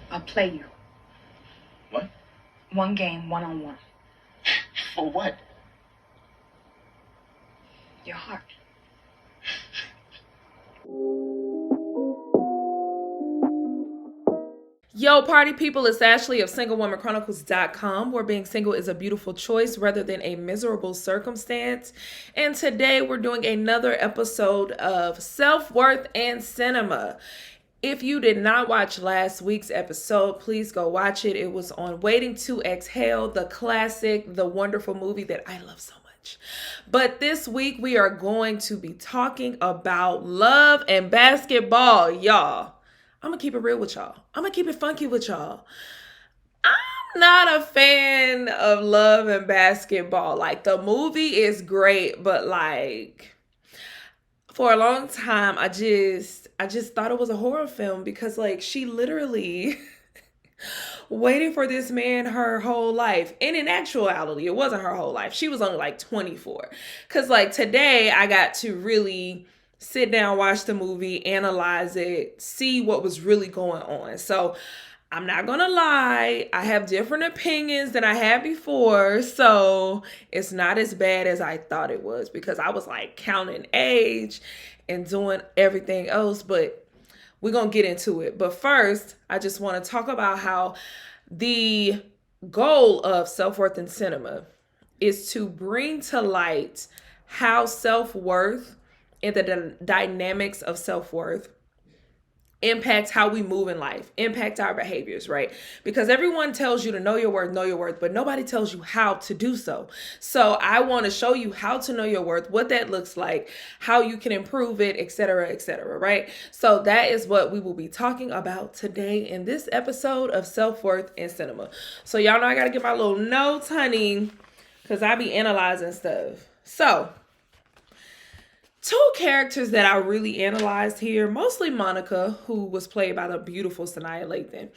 I'll play you. What? One game, one-on-one. For what? Your heart. Yo, party people, it's Ashley of SingleWomanChronicles.com, where being single is a beautiful choice rather than a miserable circumstance. And today we're doing another episode of Self-Worth and Cinema. If you did not watch last week's episode, please go watch it. It was on Waiting to Exhale, the classic, the wonderful movie that I love so much. But this week we are going to be talking about love and basketball, y'all. I'm gonna keep it real with y'all. I'm gonna keep it funky with y'all. I'm not a fan of love and basketball. Like, the movie is great, but like, for a long time, I just thought it was a horror film because like she literally waited for this man her whole life. And in actuality, it wasn't her whole life. She was only like 24. Cause like today I got to really sit down, watch the movie, analyze it, see what was really going on. So I'm not gonna lie, I have different opinions than I had before. So it's not as bad as I thought it was because I was like counting age and doing everything else. But we're gonna get into it. But first, I just want to talk about how the goal of Self-Worth in Cinema is to bring to light how self-worth and the dynamics of self-worth impact how we move in life, impact our behaviors, right? Because everyone tells you to know your worth, but nobody tells you how to do so. So I want to show you how to know your worth, what that looks like, how you can improve it, etc., right? So that is what we will be talking about today in this episode of Self-Worth in Cinema. So y'all know I got to get my little notes, honey, because I be analyzing stuff. So two characters that I really analyzed here, mostly Monica, who was played by the beautiful Sanaa Lathan,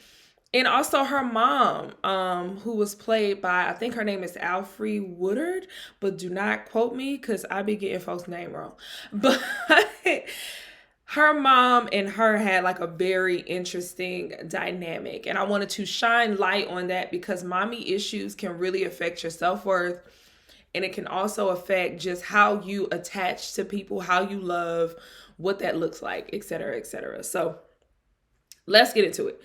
and also her mom, who was played by, I think her name is Alfre Woodard, but do not quote me because I be getting folks' name wrong. But her mom and her had like a very interesting dynamic, and I wanted to shine light on that because mommy issues can really affect your self-worth. And it can also affect just how you attach to people, how you love, what that looks like, etc. So let's get into it.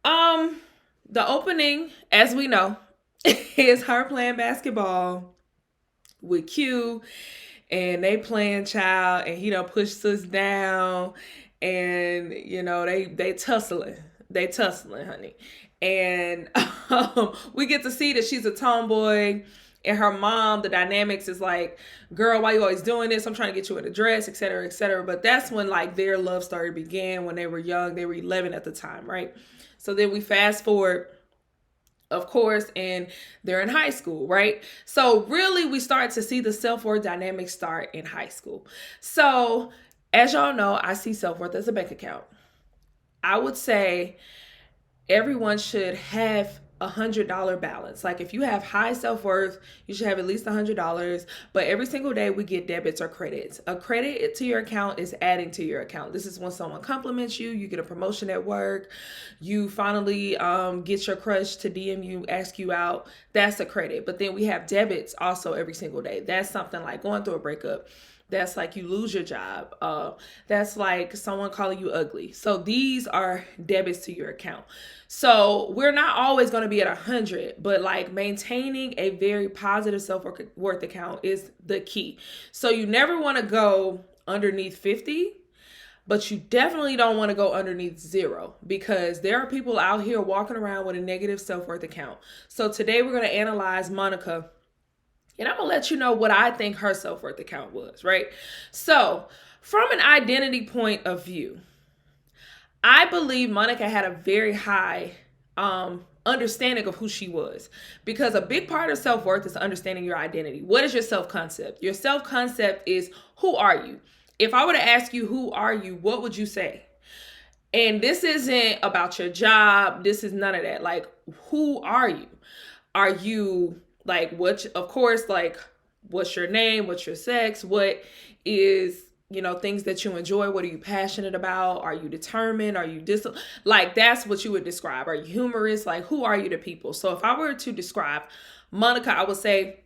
The opening, as we know, is her playing basketball with Q, and they playing child, and he done pushed us down, and you know they tussling, honey, and we get to see that she's a tomboy. And her mom, the dynamics is like, girl, why you always doing this? I'm trying to get you in a dress, etc. But that's when like their love story began when they were young. They were 11 at the time, right? So then we fast forward, of course, and they're in high school, right? So really we start to see the self-worth dynamics start in high school. So as y'all know, I see self-worth as a bank account. I would say everyone should have $100 balance. Like if you have high self-worth, you should have at least $100. But every single day we get debits or credits. A credit to your account is adding to your account. This is when someone compliments you, you get a promotion at work, you finally get your crush to DM you, ask you out. That's a credit. But then we have debits also every single day. That's something like going through a breakup. That's like you lose your job. That's like someone calling you ugly. So these are debits to your account. So we're not always going to be at 100, but like maintaining a very positive self-worth account is the key. So you never want to go underneath 50, but you definitely don't want to go underneath 0 because there are people out here walking around with a negative self-worth account. So today we're going to analyze Monica, and I'm going to let you know what I think her self-worth account was, right? So from an identity point of view, I believe Monica had a very high understanding of who she was, because a big part of self-worth is understanding your identity. What is your self-concept? Your self-concept is, who are you? If I were to ask you, who are you? What would you say? And this isn't about your job. This is none of that. Like, who are you? Are you like, what, of course, like, what's your name? What's your sex? What is things that you enjoy. What are you passionate about? Are you determined? Are you like, that's what you would describe. Are you humorous? Like, who are you to people? So if I were to describe Monica, I would say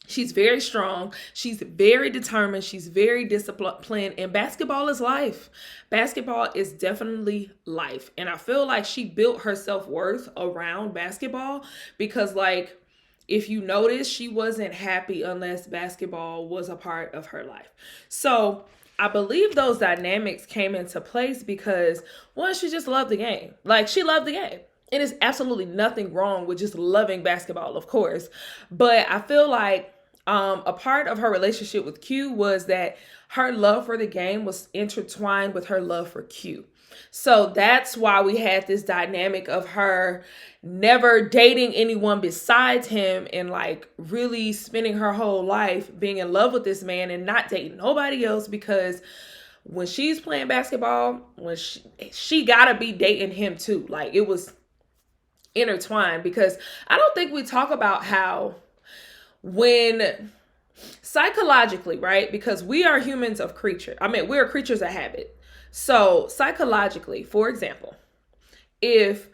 she's very strong. She's very determined. She's very disciplined. And basketball is life. Basketball is definitely life. And I feel like she built her self-worth around basketball because, like, if you notice, she wasn't happy unless basketball was a part of her life. So I believe those dynamics came into place because, one, she just loved the game. Like, she loved the game. And there's absolutely nothing wrong with just loving basketball, of course. But I feel like a part of her relationship with Q was that her love for the game was intertwined with her love for Q. So that's why we had this dynamic of her never dating anyone besides him and like really spending her whole life being in love with this man and not dating nobody else, because when she's playing basketball, when she gotta be dating him too. Like, it was intertwined, because I don't think we talk about how when psychologically, right? Because we are humans of creature. I mean, we're creatures of habit. So psychologically, for example, if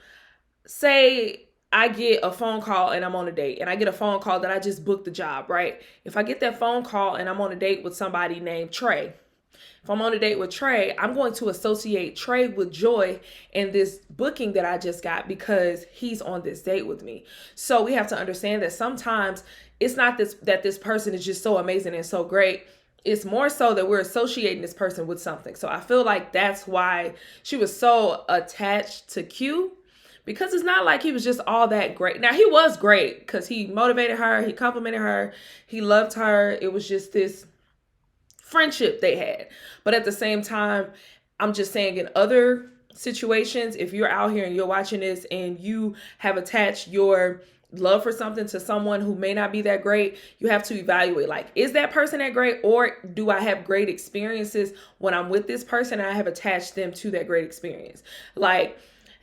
say I get a phone call and I'm on a date, and I get a phone call that I just booked the job, right? If I get that phone call and I'm on a date with somebody named Trey, if I'm on a date with Trey, I'm going to associate Trey with joy in this booking that I just got because he's on this date with me. So we have to understand that sometimes it's not that this person is just so amazing and so great. It's more so that we're associating this person with something. So I feel like that's why she was so attached to Q, because it's not like he was just all that great. Now, he was great because he motivated her, he complimented her, he loved her. It was just this friendship they had. But at the same time, I'm just saying, in other situations, if you're out here and you're watching this and you have attached your love for something to someone who may not be that great, you have to evaluate, like, is that person that great, or do I have great experiences when I'm with this person and I have attached them to that great experience? Like,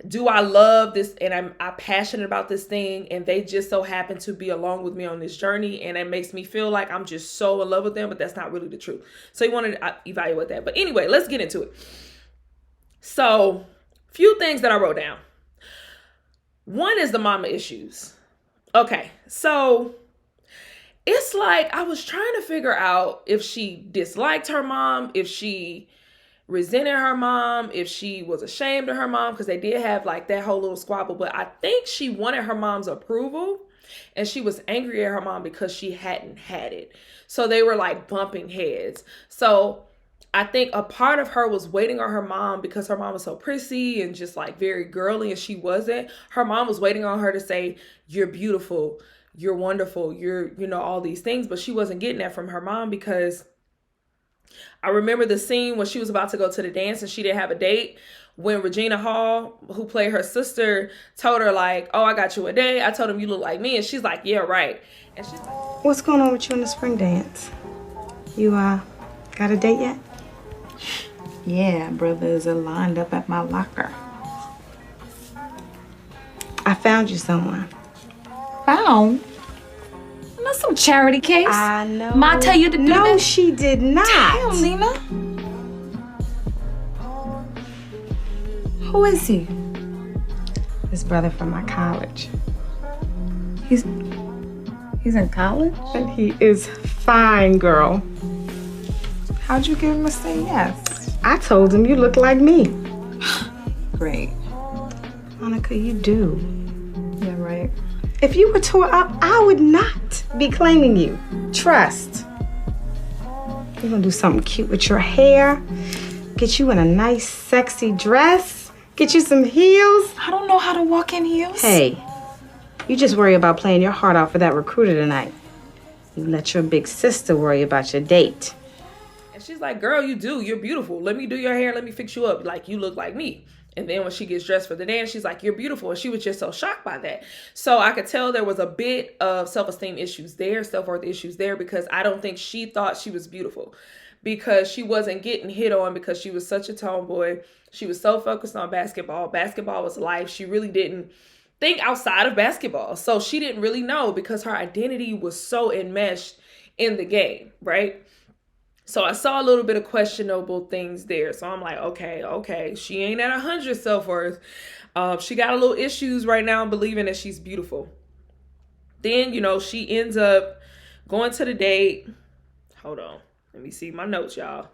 do I love this and I'm passionate about this thing and they just so happen to be along with me on this journey and it makes me feel like I'm just so in love with them, but that's not really the truth. So you want to evaluate that. But anyway, let's get into it. So, few things that I wrote down. One is the mama issues. Okay, so it's like I was trying to figure out if she disliked her mom, if she resented her mom, if she was ashamed of her mom, because they did have like that whole little squabble. But I think she wanted her mom's approval and she was angry at her mom because she hadn't had it. So they were like bumping heads. So I think a part of her was waiting on her mom because her mom was so prissy and just like very girly, and she wasn't. Her mom was waiting on her to say, "You're beautiful, you're wonderful, you're, all these things." But she wasn't getting that from her mom, because I remember the scene when she was about to go to the dance and she didn't have a date, when Regina Hall, who played her sister, told her like, "Oh, I got you a date. I told him you look like me." And she's like, "Yeah, right." And she's like, "What's going on with you in the spring dance? You got a date yet?" Yeah, brothers are lined up at my locker. I found you someone. Found? Not some charity case. I know. Ma tell you to do No, this? she did not. Damn, Nina. Who is he? His brother from my college. He's in college? And he is fine, girl. How'd you get him to say yes? I told him you look like me. Great. Monica, you do. Yeah, right. If you were tore up, I would not be claiming you. Trust. You're gonna do something cute with your hair, get you in a nice, sexy dress, get you some heels. I don't know how to walk in heels. Hey, you just worry about playing your heart out for that recruiter tonight. You let your big sister worry about your date. and she's like, "Girl, you're beautiful. Let me do your hair. Let me fix you up. Like, you look like me." And then when she gets dressed for the dance, she's like, "You're beautiful." And she was just so shocked by that. So I could tell there was a bit of self-esteem issues there, self-worth issues there, because I don't think she thought she was beautiful, because she wasn't getting hit on, because she was such a tomboy. She was so focused on basketball. Basketball was life. She really didn't think outside of basketball. So she didn't really know, because her identity was so enmeshed in the game, right? So I saw a little bit of questionable things there. So I'm like, okay, she ain't at 100 self-worth. She got a little issues right now believing that she's beautiful. Then, she ends up going to the date. Hold on. Let me see my notes, y'all.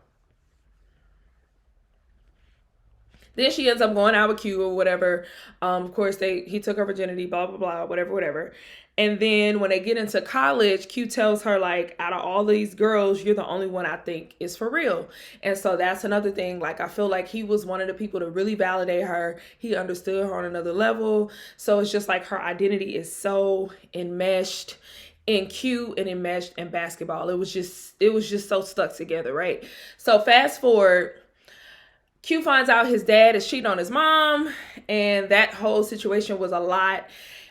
Then she ends up going out with Q or whatever. Of course, he took her virginity, blah, blah, blah, whatever. And then when they get into college, Q tells her, like, out of all these girls, you're the only one I think is for real. And so that's another thing. Like, I feel like he was one of the people to really validate her. He understood her on another level. So it's just like her identity is so enmeshed in Q and enmeshed in basketball. It was just so stuck together, right? So fast forward, Q finds out his dad is cheating on his mom, and that whole situation was a lot.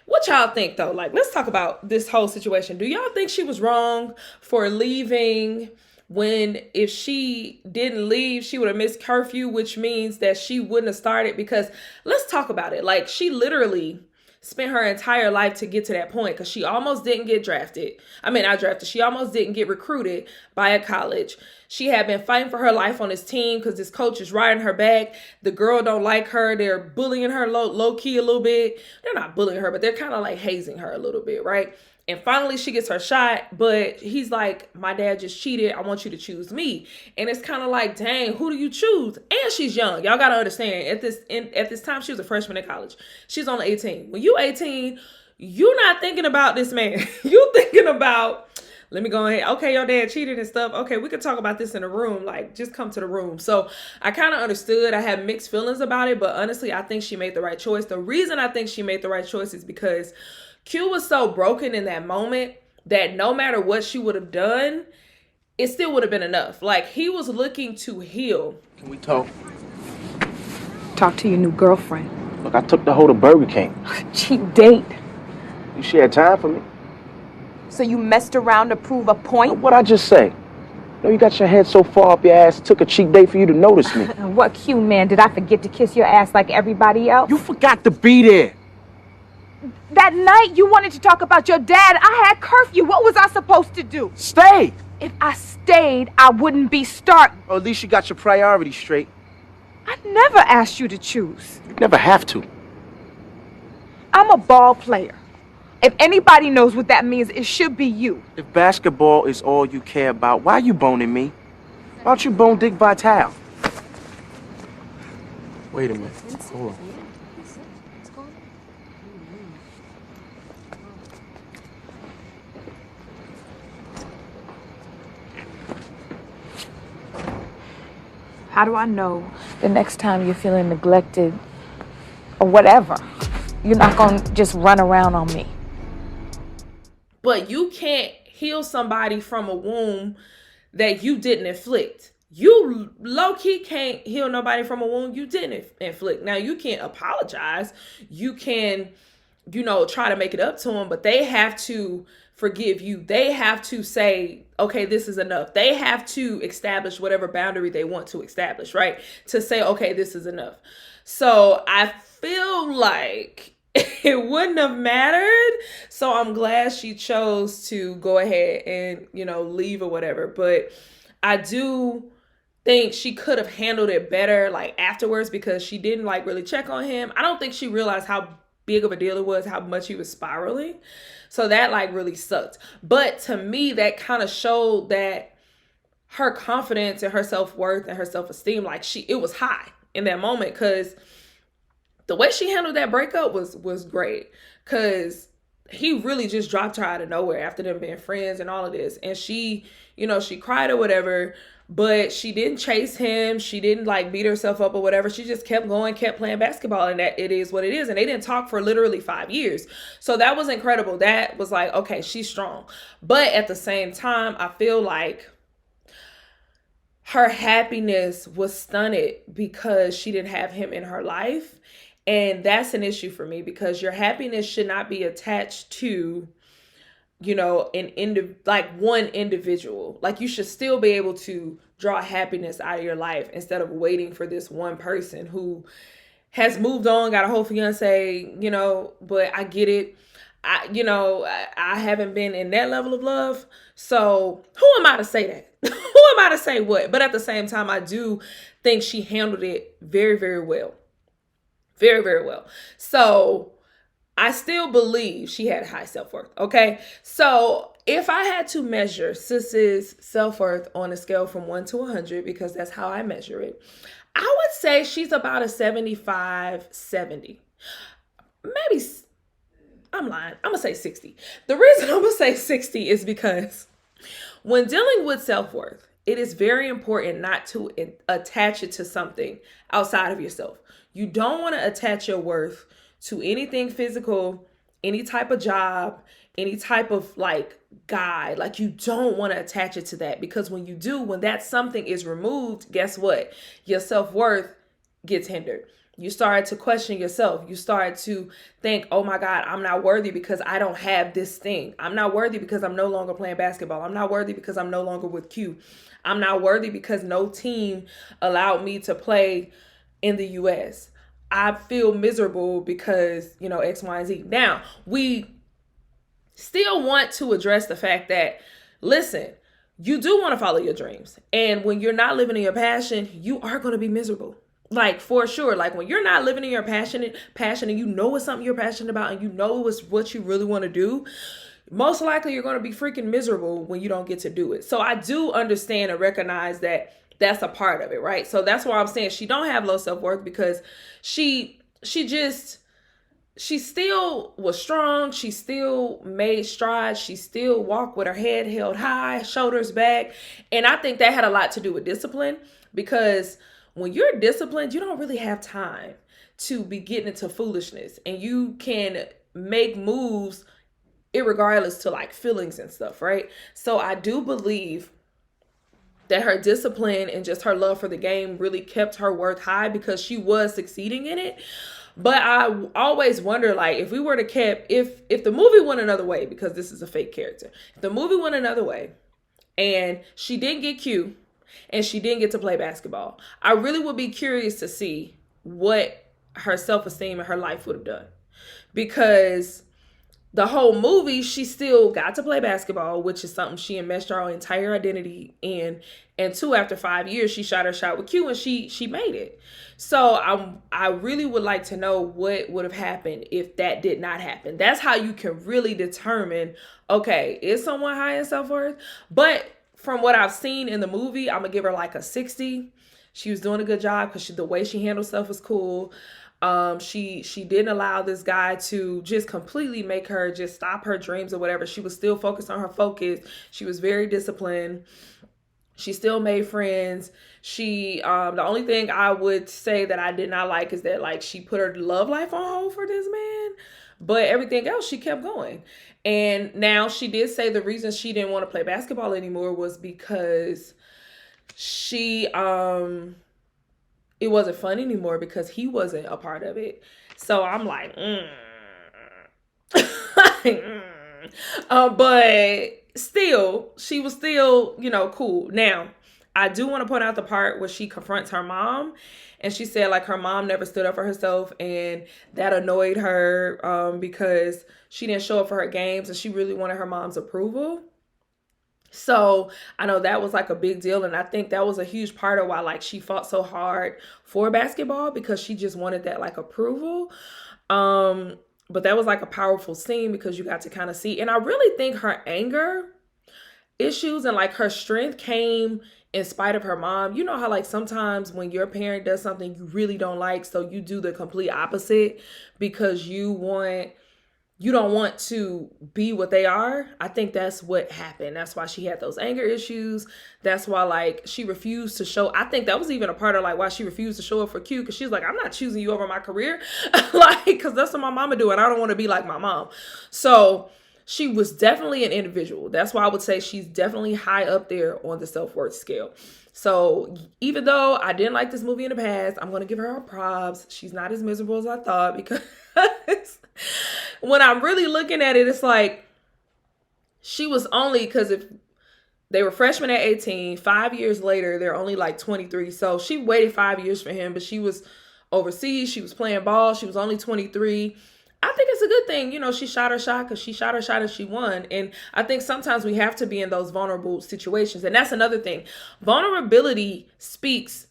What y'all think, though? Like, let's talk about this whole situation. Do y'all think she was wrong for leaving when, if she didn't leave, she would have missed curfew, which means that she wouldn't have started? Because let's talk about it. Like, she literally spent her entire life to get to that point, because she almost didn't get drafted. I mean, not drafted. She almost didn't get recruited by a college. She had been fighting for her life on this team because this coach is riding her back. The girl don't like her. They're bullying her low key a little bit. They're not bullying her, but they're kind of like hazing her a little bit, right? And finally she gets her shot, but he's like, my dad just cheated. I want you to choose me. And it's kind of like, dang, who do you choose? And she's young. Y'all got to understand, at this time, she was a freshman in college. She's only 18. When you 18, you're not thinking about this man. You thinking about, let me go ahead. Okay, your dad cheated and stuff. Okay, we could talk about this in the room. Like, just come to the room. So I kind of understood. I had mixed feelings about it, but honestly, I think she made the right choice. The reason I think she made the right choice is because Q was so broken in that moment that no matter what she would have done, it still would have been enough. Like, he was looking to heal. Can we talk? Talk to your new girlfriend. Look, I took the hoe to Burger King. Cheap date. She had time for me. So you messed around to prove a point? What'd I just say? No, you got your head so far up your ass, it took a cheap date for you to notice me. What Q, man? Did I forget to kiss your ass like everybody else? You forgot to be there. That night you wanted to talk about your dad. I had curfew. What was I supposed to do? Stay! If I stayed, I wouldn't be starting. Or at least you got your priorities straight. I never asked you to choose. You never have to. I'm a ball player. If anybody knows what that means, it should be you. If basketball is all you care about, why are you boning me? Why don't you bone Dick Vitale? Wait a minute. Hold on. How do I know the next time you're feeling neglected or whatever, you're not going to just run around on me? But you can't heal somebody from a wound that you didn't inflict. You low-key can't heal nobody from a wound you didn't inflict. Now, you can't apologize. You can, try to make it up to them, but they have to forgive you. They have to say, okay, this is enough. They have to establish whatever boundary they want to establish, right? To say, okay, this is enough. So I feel like it wouldn't have mattered. So I'm glad she chose to go ahead and, leave or whatever. But I do think she could have handled it better, like, afterwards, because she didn't, like, really check on him. I don't think she realized how big of a deal it was, how much he was spiraling. So that, like, really sucked. But to me, that kind of showed that her confidence and her self-worth and her self-esteem, like, it was high in that moment, because the way she handled that breakup was great, because he really just dropped her out of nowhere after them being friends and all of this. And she, she cried or whatever, but she didn't chase him. She didn't, like, beat herself up or whatever. She just kept going, kept playing basketball, and that it is what it is. And they didn't talk for literally 5 years. So that was incredible. That was like, okay, she's strong. But at the same time, I feel like her happiness was stunted because she didn't have him in her life. And that's an issue for me, because your happiness should not be attached to, one individual. Like, you should still be able to draw happiness out of your life instead of waiting for this one person who has moved on, got a whole fiance, but I get it. I haven't been in that level of love. So who am I to say that? Who am I to say what? But at the same time, I do think she handled it very, very well. Very, very well. So I still believe she had high self-worth. Okay. So if I had to measure Sis's self-worth on a scale from 1 to 100, because that's how I measure it, I would say she's about a 75, 70. Maybe, I'm lying. I'm going to say 60. The reason I'm going to say 60 is because when dealing with self-worth, it is very important not to attach it to something outside of yourself. You don't want to attach your worth to anything physical, any type of job, any type of like guy. Like you don't want to attach it to that, because when you do, when that something is removed, guess what? Your self-worth gets hindered. You start to question yourself. You start to think, oh my God, I'm not worthy because I don't have this thing. I'm not worthy because I'm no longer playing basketball. I'm not worthy because I'm no longer with Q. I'm not worthy because no team allowed me to play in the US. I feel miserable because, X, Y, and Z. Now, we still want to address the fact that, listen, you do want to follow your dreams. And when you're not living in your passion, you are going to be miserable. Like, for sure. Like, when you're not living in your passion and you know it's something you're passionate about and you know it's what you really want to do, most likely you're going to be freaking miserable when you don't get to do it. So I do understand and recognize that that's a part of it, right? So that's why I'm saying she don't have low self-worth, because she still was strong. She still made strides. She still walked with her head held high, shoulders back. And I think that had a lot to do with discipline, because when you're disciplined, you don't really have time to be getting into foolishness, and you can make moves irregardless to like feelings and stuff, right? So I do believe that her discipline and just her love for the game really kept her worth high, because she was succeeding in it. But I always wonder, like, if we were to if the movie went another way, because this is a fake character, if the movie went another way and she didn't get Q and she didn't get to play basketball, I really would be curious to see what her self-esteem and her life would have done. Because the whole movie, she still got to play basketball, which is something she enmeshed her entire identity in. And 2, after 5 years, she shot her shot with Q and she made it. So I really would like to know what would have happened if that did not happen. That's how you can really determine, okay, is someone high in self-worth? But from what I've seen in the movie, I'm going to give her like a 60. She was doing a good job because the way she handled stuff was cool. She didn't allow this guy to just completely make her just stop her dreams or whatever. She was still focused on her focus. She was very disciplined. She still made friends. The only thing I would say that I did not like is that like she put her love life on hold for this man, but everything else she kept going. And now she did say the reason she didn't want to play basketball anymore was because it wasn't fun anymore because he wasn't a part of it. So I'm like, but still, she was still, cool. Now, I do want to point out the part where she confronts her mom, and she said like her mom never stood up for herself, and that annoyed her because she didn't show up for her games, and she really wanted her mom's approval. So I know that was like a big deal. And I think that was a huge part of why like she fought so hard for basketball, because she just wanted that like approval. But that was like a powerful scene because you got to kind of see. And I really think her anger issues and like her strength came in spite of her mom. You know how like sometimes when your parent does something you really don't like, so you do the complete opposite because you don't want to be what they are. I think that's what happened. That's why she had those anger issues. That's why like she refused to show. I think that was even a part of like why she refused to show up for Q, because she's like, I'm not choosing you over my career. Like, because that's what my mama do, and I don't want to be like my mom. So she was definitely an individual. That's why I would say she's definitely high up there on the self-worth scale. So even though I didn't like this movie in the past, I'm going to give her her props. She's not as miserable as I thought, because when I'm really looking at it, it's like she was only, because if they were freshmen at 18, 5 years later, they're only like 23. So she waited 5 years for him, but she was overseas. She was playing ball. She was only 23. I think it's a good thing. You know, she shot her shot because she shot her shot and she won. And I think sometimes we have to be in those vulnerable situations. And that's another thing. Vulnerability speaks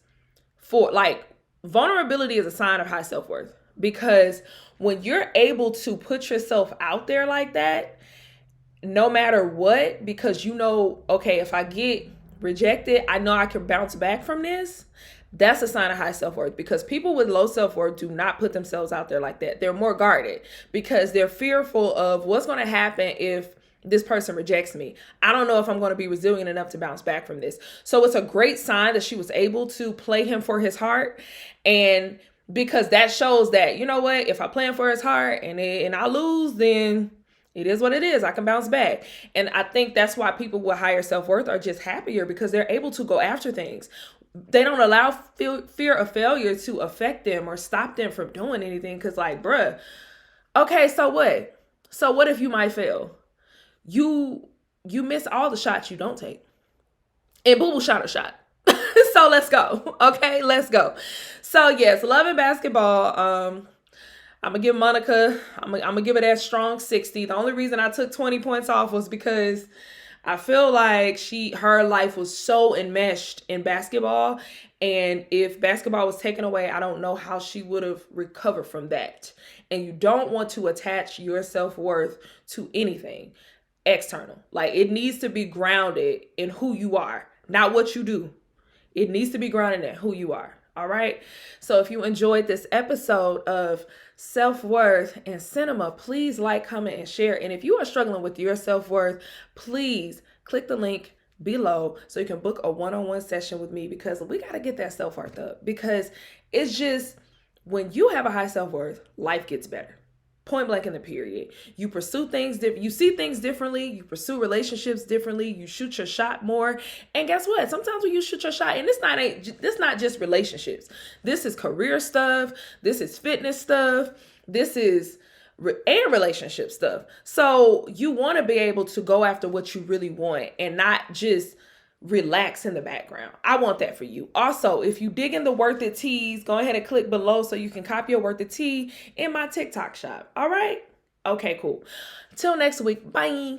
for, like, vulnerability is a sign of high self-worth, because when you're able to put yourself out there like that, no matter what, because you know, okay, if I get rejected, I know I can bounce back from this. That's a sign of high self-worth, because people with low self-worth do not put themselves out there like that. They're more guarded because they're fearful of what's going to happen if this person rejects me. I don't know if I'm going to be resilient enough to bounce back from this. So it's a great sign that she was able to play him for his heart. And because that shows that, you know what, if I play him for his heart and I lose, then it is what it is. I can bounce back. And I think that's why people with higher self-worth are just happier, because they're able to go after things. They don't allow fear of failure to affect them or stop them from doing anything. Because, like, bruh, okay, so what? So what if you might fail? You miss all the shots you don't take. And Boo Boo shot a shot. So let's go. Okay, let's go. So yes, Love and Basketball. I'm gonna give Monica, I'm gonna give it that strong 60. The only reason I took 20 points off was because I feel like her life was so enmeshed in basketball. And if basketball was taken away, I don't know how she would have recovered from that. And you don't want to attach your self-worth to anything external. Like, it needs to be grounded in who you are, not what you do. It needs to be grounded in who you are. All right. So if you enjoyed this episode of self-worth and cinema, please like, comment, and share. And if you are struggling with your self-worth, please click the link below so you can book a one-on-one session with me, because we got to get that self-worth up, because it's just, when you have a high self-worth, life gets better. Point blank in the period. You pursue things you see things differently. You pursue relationships differently. You shoot your shot more. And guess what? Sometimes when you shoot your shot, and this not just relationships. This is career stuff. This is fitness stuff. This is and relationship stuff. So you want to be able to go after what you really want and not just relax in the background. I want that for you. Also, if you dig in the Worth It tees, go ahead and click below so you can copy your Worth It tee in my TikTok shop. All right? Okay, cool. Till next week. Bye.